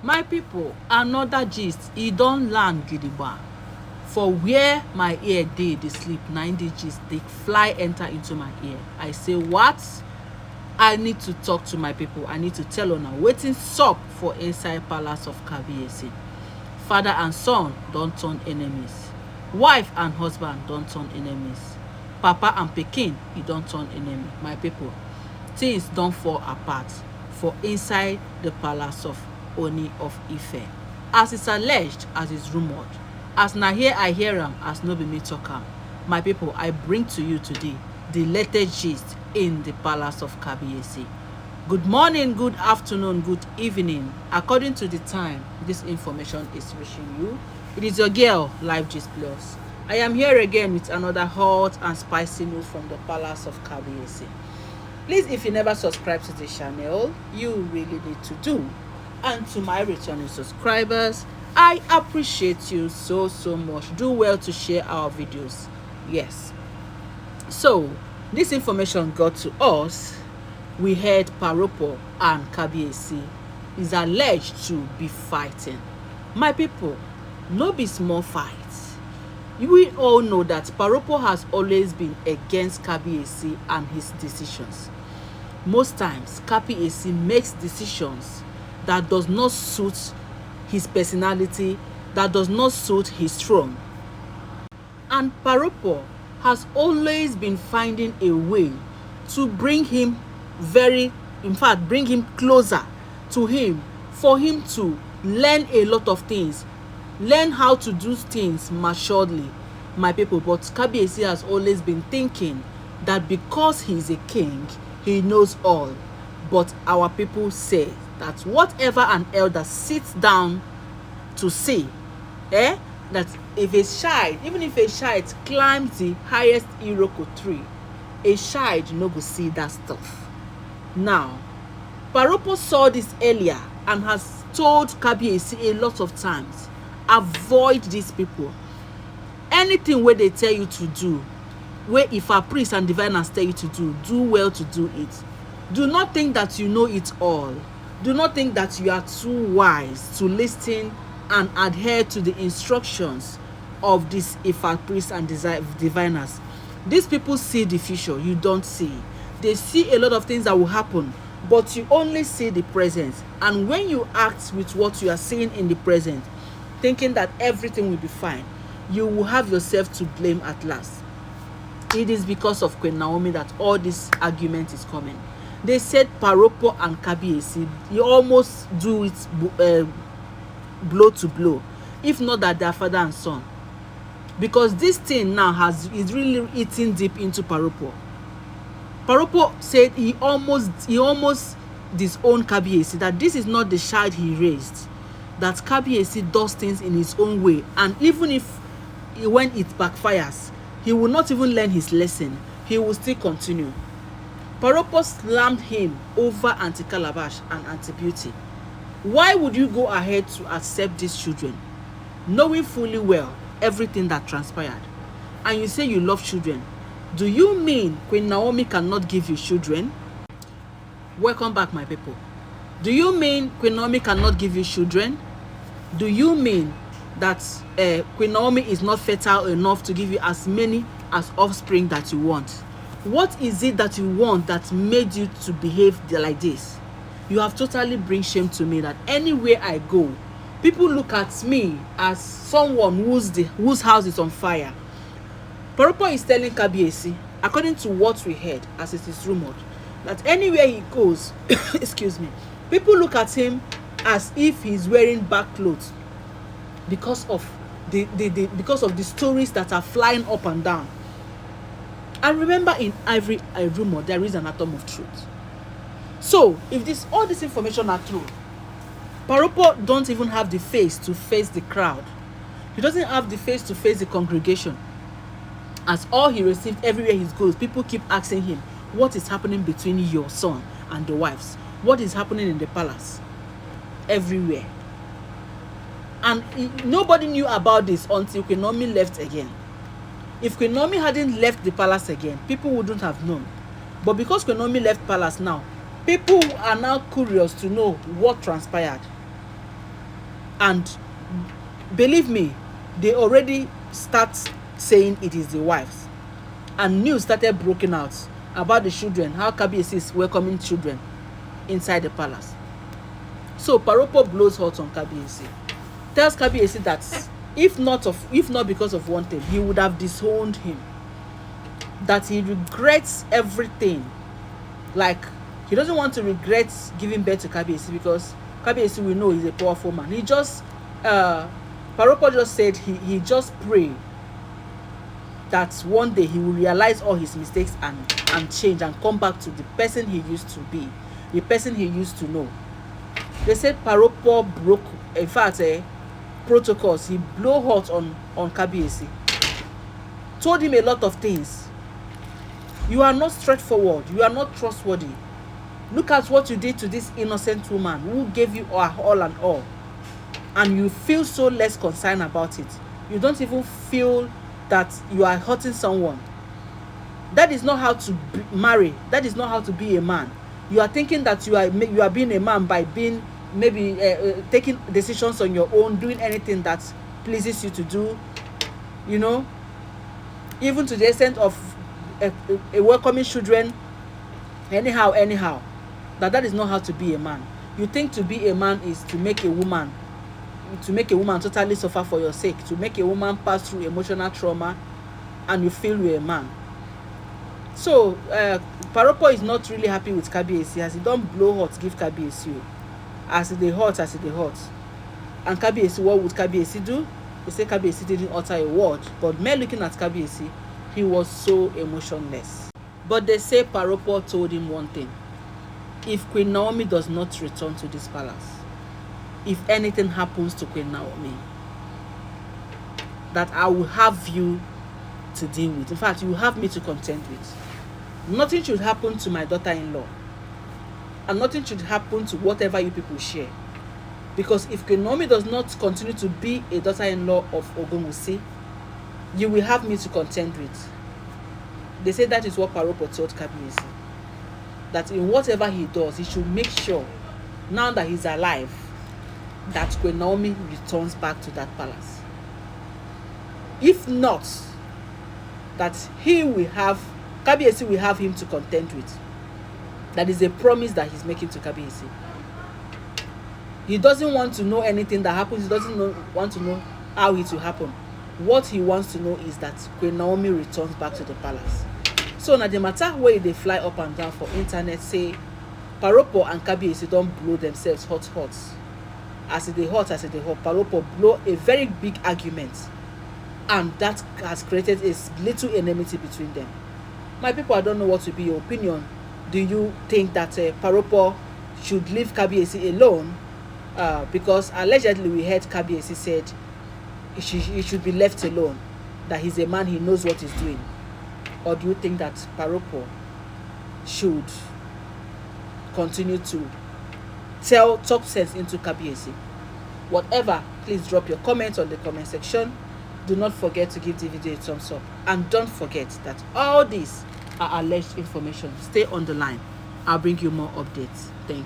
My people, another gist e don land gidigba for where my ear dey sleep. Na im the gist dey fly enter into my ear. I say what? I need to talk to my people. I need to tell una wetin sup for inside palace of Kabiyesi. Father and son don turn enemies. Wife and husband don turn enemies. Papa and pikin e don turn enemy. My people, things don fall apart for inside the palace of Ooni of Ife. As it's alleged, as it's rumored, as na here I hear am, as no be me talk am. My people, I bring to you today the latest gist in the palace of Kabiyesi. Good morning, good afternoon, good evening. According to the time this information is reaching you, it is your girl, Live Gist Plus. I am here again with another hot and spicy news from the palace of Kabiyesi. Please, if you never subscribe to the channel, you really need to do. And to my returning subscribers, I appreciate you so much. Do well to share our videos. Yes. So, this information got to us. We heard Paropo and Kabiyesi is alleged to be fighting. My people, no be small fights. We all know that Paropo has always been against Kabiyesi and his decisions. Most times, Kabiyesi makes decisions that does not suit his personality, that does not suit his throne. And Paropo has always been finding a way to bring him bring him closer to him, for him to learn a lot of things, learn how to do things maturely. My people, but Kabiyesi has always been thinking that because he's a king, he knows all. But our people say that whatever an elder sits down to see, that if a child, even if a child climbs the highest Iroko tree, a child no go see that stuff. Now, Paropo saw this earlier and has told Kabiyesi a lot of times, avoid these people. Anything where they tell you to do, where if a priest and diviners tell you to do well to do it. Do not think that you know it all. Do not think that you are too wise to listen and adhere to the instructions of this Ifa priests and diviners. These people see the future, you don't see. They see a lot of things that will happen, but you only see the present. And when you act with what you are seeing in the present, thinking that everything will be fine, you will have yourself to blame at last. It is because of Queen Naomi that all this argument is coming. They said Paropo and Kabiyesi, you almost do it blow to blow, if not that they are father and son. Because this thing now is really eating deep into Paropo. Paropo said he almost disowned Kabiyesi, that this is not the child he raised, that Kabiyesi does things in his own way, and even if when it backfires, he will not even learn his lesson, he will still continue. Paropo slammed him over Auntie Calabash and Auntie Beauty. Why would you go ahead to accept these children, knowing fully well everything that transpired? And you say you love children. Do you mean Queen Naomi cannot give you children? Welcome back, my people. Do you mean Queen Naomi cannot give you children? Do you mean that Queen Naomi is not fertile enough to give you as many as offspring that you want? What is it that you want that made you to behave like this? You have totally bring shame to me that anywhere I go, people look at me as someone whose house is on fire. Paropo is telling Kabiyesi, according to what we heard, as it is rumored, that anywhere he goes, excuse me, people look at him as if he's wearing back clothes because of the stories that are flying up and down. And remember, in every rumor there is an atom of truth. So if all this information are true, Paropo don't even have the face to face the crowd. He doesn't have the face to face the congregation. As all he received everywhere he goes, people keep asking him, what is happening between your son and the wives? What is happening in the palace? Everywhere. And nobody knew about this until Queen Naomi left again. If Queen Naomi hadn't left the palace again, people wouldn't have known. But because Queen Naomi left palace now, people are now curious to know what transpired. And believe me, they already start saying it is the wives, and news started breaking out about the children, how Kabiyesi is welcoming children inside the palace. So Paropo blows hot on Kabiyesi, tells Kabiyesi that if not because of one thing, he would have disowned him, that he regrets everything. Like, he doesn't want to regret giving birth to Kabiyesi, because Kabiyesi, we know, is a powerful man. He just Paropo just said he just pray that one day he will realize all his mistakes and change and come back to the person he used to be, the person he used to know. They said Paropo broke, in fact, protocols. He blew hot on Kabiyesi, told him a lot of things. You are not straightforward, you are not trustworthy. Look at what you did to this innocent woman who gave you all and all, and you feel so less concerned about it. You don't even feel that you are hurting someone. That is not how to marry. That is not how to be a man. You are thinking that you are being a man by being maybe taking decisions on your own, doing anything that pleases you to do, you know, even to the extent of welcoming children anyhow. That is not how to be a man. You think to be a man is to make a woman totally suffer for your sake, to make a woman pass through emotional trauma, and you feel you're a man. So Paropo is not really happy with Kabiyesi, as he don't blow hot give Kabiyesi, as they hot. And Kabiyesi, what would Kabiyesi do? They say Kabiyesi didn't utter a word, but mere looking at Kabiyesi, he was so emotionless. But they say Paropo told him one thing: if Queen Naomi does not return to this palace, if anything happens to Queen Naomi, that I will have you to deal with. In fact, you will have me to contend with. Nothing should happen to my daughter-in-law, and nothing should happen to whatever you people share. Because if Queen Naomi does not continue to be a daughter-in-law of Ogunwusi, you will have me to contend with. They say that is what Paropo told Kabiyesi, that in whatever he does, he should make sure, now that he's alive, that Queen Naomi returns back to that palace. If not, that Kabiyesi will have him to contend with. That is a promise that he's making to Kabiyesi. He doesn't want to know anything that happens. He doesn't want to know how it will happen. What he wants to know is that Queen Naomi returns back to the palace. So now the matter where they fly up and down for internet say Paropo and Kabiyesi don't blow themselves hot. As they hot, Paropo blow a very big argument, and that has created a little enmity between them. My people, I don't know what to be your opinion. Do you think that Paropo should leave Kabiyesi alone? Because allegedly we heard Kabiyesi said he should be left alone, that he's a man, he knows what he's doing. Or do you think that Paropo should continue to talk sense into Kabiyesi? Whatever, please drop your comments on the comment section. Do not forget to give the video a thumbs up, and don't forget that all these are alleged information. Stay on the line. I'll bring you more updates. Thank you.